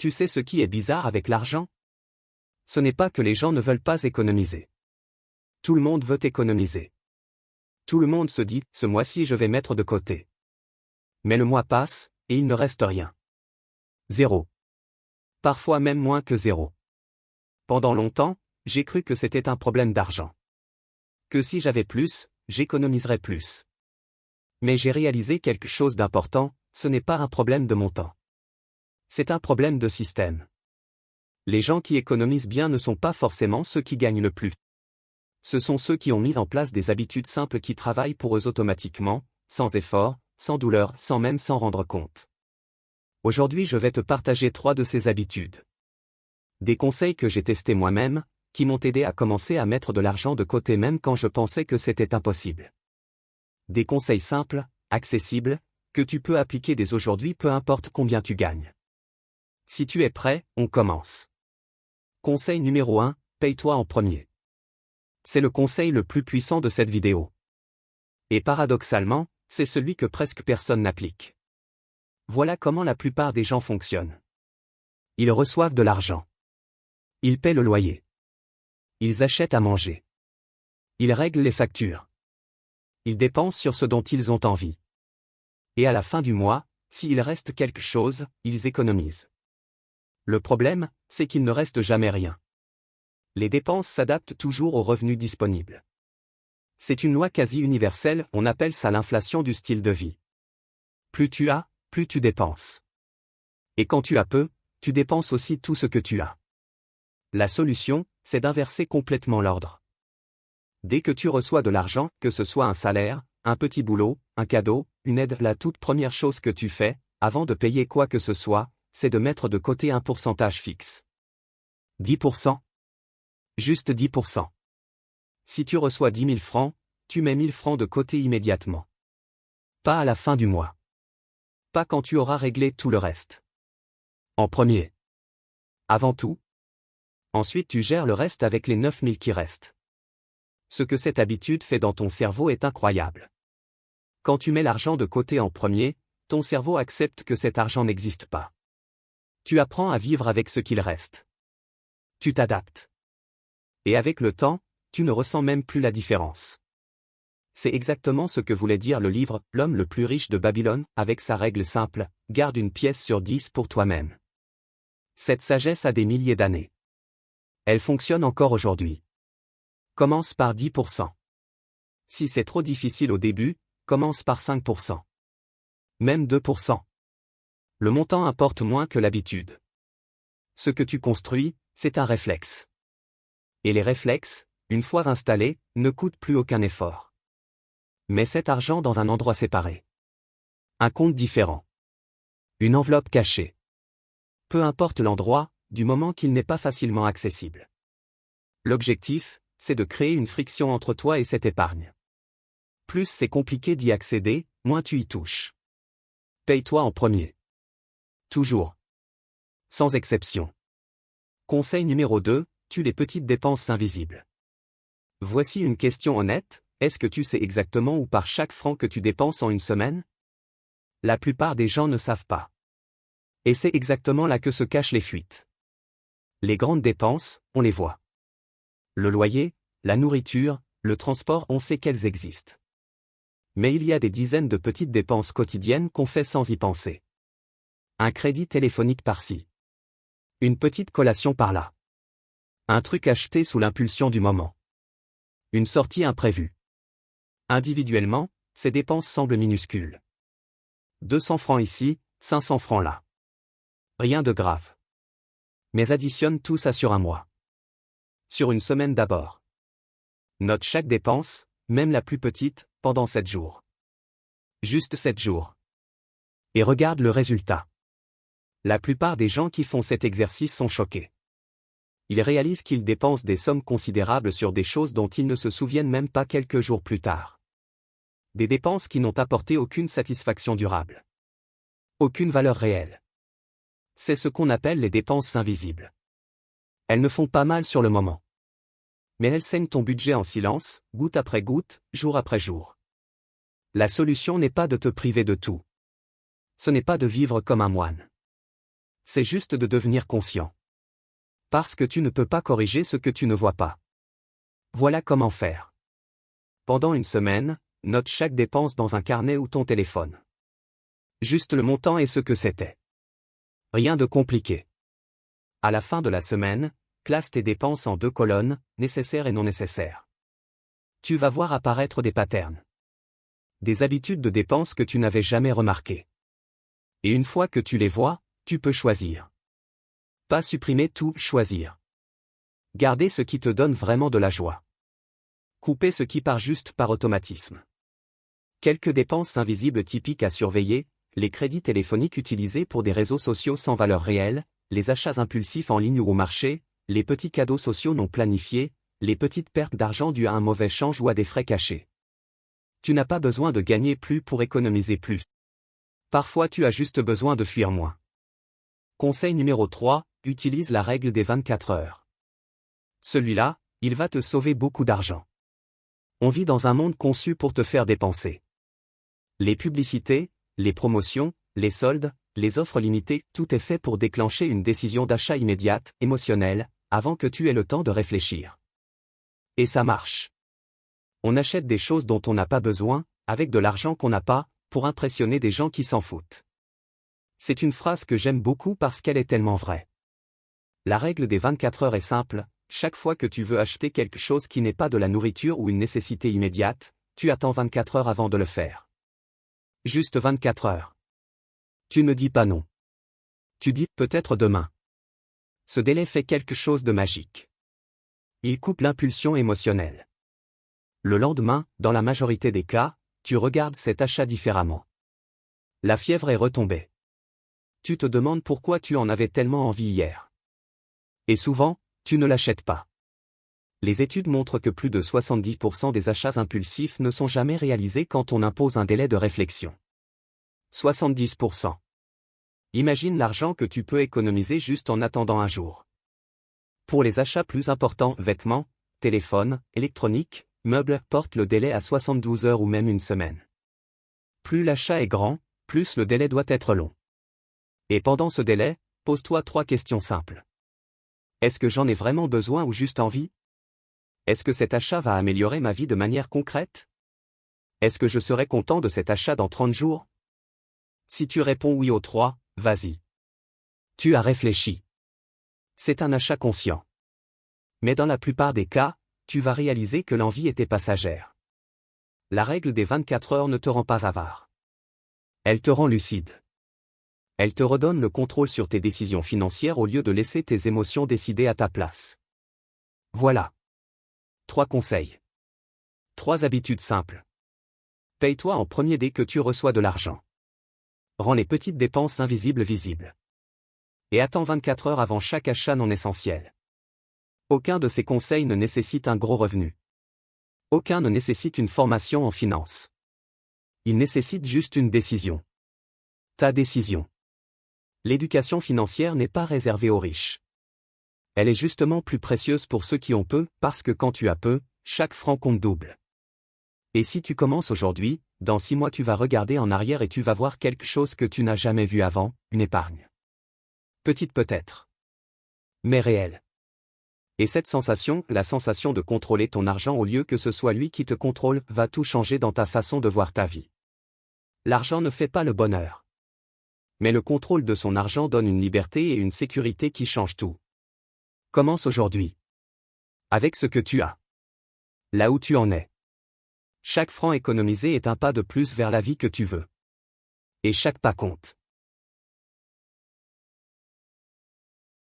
Tu sais ce qui est bizarre avec l'argent? Ce n'est pas que les gens ne veulent pas économiser. Tout le monde veut économiser. Tout le monde se dit, ce mois-ci je vais mettre de côté. Mais le mois passe, et il ne reste rien. Zéro. Parfois même moins que zéro. Pendant longtemps, j'ai cru que c'était un problème d'argent. Que si j'avais plus, j'économiserais plus. Mais j'ai réalisé quelque chose d'important, ce n'est pas un problème de montant. C'est un problème de système. Les gens qui économisent bien ne sont pas forcément ceux qui gagnent le plus. Ce sont ceux qui ont mis en place des habitudes simples qui travaillent pour eux automatiquement, sans effort, sans douleur, sans même s'en rendre compte. Aujourd'hui je vais te partager 3 de ces habitudes. Des conseils que j'ai testés moi-même, qui m'ont aidé à commencer à mettre de l'argent de côté même quand je pensais que c'était impossible. Des conseils simples, accessibles, que tu peux appliquer dès aujourd'hui peu importe combien tu gagnes. Si tu es prêt, on commence. Conseil numéro 1, paye-toi en premier. C'est le conseil le plus puissant de cette vidéo. Et paradoxalement, c'est celui que presque personne n'applique. Voilà comment la plupart des gens fonctionnent. Ils reçoivent de l'argent. Ils paient le loyer. Ils achètent à manger. Ils règlent les factures. Ils dépensent sur ce dont ils ont envie. Et à la fin du mois, s'il reste quelque chose, ils économisent. Le problème, c'est qu'il ne reste jamais rien. Les dépenses s'adaptent toujours aux revenus disponibles. C'est une loi quasi universelle, on appelle ça l'inflation du style de vie. Plus tu as, plus tu dépenses. Et quand tu as peu, tu dépenses aussi tout ce que tu as. La solution, c'est d'inverser complètement l'ordre. Dès que tu reçois de l'argent, que ce soit un salaire, un petit boulot, un cadeau, une aide, la toute première chose que tu fais, avant de payer quoi que ce soit, c'est de mettre de côté un pourcentage fixe. 10%. Juste 10%. Si tu reçois 10 000 francs, tu mets 1000 francs de côté immédiatement. Pas à la fin du mois. Pas quand tu auras réglé tout le reste. En premier. Avant tout. Ensuite tu gères le reste avec les 9 000 qui restent. Ce que cette habitude fait dans ton cerveau est incroyable. Quand tu mets l'argent de côté en premier, ton cerveau accepte que cet argent n'existe pas. Tu apprends à vivre avec ce qu'il reste. Tu t'adaptes. Et avec le temps, tu ne ressens même plus la différence. C'est exactement ce que voulait dire le livre « L'homme le plus riche de Babylone » avec sa règle simple, garde une pièce sur 10 pour toi-même. Cette sagesse a des milliers d'années. Elle fonctionne encore aujourd'hui. Commence par 10%. Si c'est trop difficile au début, commence par 5%. Même 2%. Le montant importe moins que l'habitude. Ce que tu construis, c'est un réflexe. Et les réflexes, une fois installés, ne coûtent plus aucun effort. Mets cet argent dans un endroit séparé. Un compte différent. Une enveloppe cachée. Peu importe l'endroit, du moment qu'il n'est pas facilement accessible. L'objectif, c'est de créer une friction entre toi et cette épargne. Plus c'est compliqué d'y accéder, moins tu y touches. Paye-toi en premier. Toujours. Sans exception. Conseil numéro 2, tue les petites dépenses invisibles. Voici une question honnête, est-ce que tu sais exactement où part chaque franc que tu dépenses en une semaine? La plupart des gens ne savent pas. Et c'est exactement là que se cachent les fuites. Les grandes dépenses, on les voit. Le loyer, la nourriture, le transport, on sait qu'elles existent. Mais il y a des dizaines de petites dépenses quotidiennes qu'on fait sans y penser. Un crédit téléphonique par-ci. Une petite collation par-là. Un truc acheté sous l'impulsion du moment. Une sortie imprévue. Individuellement, ces dépenses semblent minuscules. 200 francs ici, 500 francs là. Rien de grave. Mais additionne tout ça sur un mois. Sur une semaine d'abord. Note chaque dépense, même la plus petite, pendant 7 jours. Juste 7 jours. Et regarde le résultat. La plupart des gens qui font cet exercice sont choqués. Ils réalisent qu'ils dépensent des sommes considérables sur des choses dont ils ne se souviennent même pas quelques jours plus tard. Des dépenses qui n'ont apporté aucune satisfaction durable. Aucune valeur réelle. C'est ce qu'on appelle les dépenses invisibles. Elles ne font pas mal sur le moment. Mais elles saignent ton budget en silence, goutte après goutte, jour après jour. La solution n'est pas de te priver de tout. Ce n'est pas de vivre comme un moine. C'est juste de devenir conscient. Parce que tu ne peux pas corriger ce que tu ne vois pas. Voilà comment faire. Pendant une semaine, note chaque dépense dans un carnet ou ton téléphone. Juste le montant et ce que c'était. Rien de compliqué. À la fin de la semaine, classe tes dépenses en 2 colonnes, nécessaires et non nécessaires. Tu vas voir apparaître des patterns. Des habitudes de dépenses que tu n'avais jamais remarquées. Et une fois que tu les vois, tu peux choisir. Pas supprimer tout, choisir. Garder ce qui te donne vraiment de la joie. Couper ce qui part juste par automatisme. Quelques dépenses invisibles typiques à surveiller, les crédits téléphoniques utilisés pour des réseaux sociaux sans valeur réelle, les achats impulsifs en ligne ou au marché, les petits cadeaux sociaux non planifiés, les petites pertes d'argent dues à un mauvais change ou à des frais cachés. Tu n'as pas besoin de gagner plus pour économiser plus. Parfois tu as juste besoin de fuir moins. Conseil numéro 3, utilise la règle des 24 heures. Celui-là, il va te sauver beaucoup d'argent. On vit dans un monde conçu pour te faire dépenser. Les publicités, les promotions, les soldes, les offres limitées, tout est fait pour déclencher une décision d'achat immédiate, émotionnelle, avant que tu aies le temps de réfléchir. Et ça marche. On achète des choses dont on n'a pas besoin, avec de l'argent qu'on n'a pas, pour impressionner des gens qui s'en foutent. C'est une phrase que j'aime beaucoup parce qu'elle est tellement vraie. La règle des 24 heures est simple, chaque fois que tu veux acheter quelque chose qui n'est pas de la nourriture ou une nécessité immédiate, tu attends 24 heures avant de le faire. Juste 24 heures. Tu ne dis pas non. Tu dis peut-être demain. Ce délai fait quelque chose de magique. Il coupe l'impulsion émotionnelle. Le lendemain, dans la majorité des cas, tu regardes cet achat différemment. La fièvre est retombée. Tu te demandes pourquoi tu en avais tellement envie hier. Et souvent, tu ne l'achètes pas. Les études montrent que plus de 70% des achats impulsifs ne sont jamais réalisés quand on impose un délai de réflexion. 70%. Imagine l'argent que tu peux économiser juste en attendant un jour. Pour les achats plus importants, vêtements, téléphones, électroniques, meubles, portent le délai à 72 heures ou même une semaine. Plus l'achat est grand, plus le délai doit être long. Et pendant ce délai, pose-toi 3 questions simples. Est-ce que j'en ai vraiment besoin ou juste envie? Est-ce que cet achat va améliorer ma vie de manière concrète? Est-ce que je serai content de cet achat dans 30 jours? Si tu réponds oui aux 3, vas-y. Tu as réfléchi. C'est un achat conscient. Mais dans la plupart des cas, tu vas réaliser que l'envie était passagère. La règle des 24 heures ne te rend pas avare. Elle te rend lucide. Elle te redonne le contrôle sur tes décisions financières au lieu de laisser tes émotions décider à ta place. Voilà. 3 conseils. 3 habitudes simples. Paye-toi en premier dès que tu reçois de l'argent. Rends les petites dépenses invisibles visibles. Et attends 24 heures avant chaque achat non essentiel. Aucun de ces conseils ne nécessite un gros revenu. Aucun ne nécessite une formation en finance. Il nécessite juste une décision. Ta décision. L'éducation financière n'est pas réservée aux riches. Elle est justement plus précieuse pour ceux qui ont peu, parce que quand tu as peu, chaque franc compte double. Et si tu commences aujourd'hui, dans 6 mois tu vas regarder en arrière et tu vas voir quelque chose que tu n'as jamais vu avant, une épargne. Petite peut-être. Mais réelle. Et cette sensation, la sensation de contrôler ton argent au lieu que ce soit lui qui te contrôle, va tout changer dans ta façon de voir ta vie. L'argent ne fait pas le bonheur. Mais le contrôle de son argent donne une liberté et une sécurité qui changent tout. Commence aujourd'hui. Avec ce que tu as. Là où tu en es. Chaque franc économisé est un pas de plus vers la vie que tu veux. Et chaque pas compte.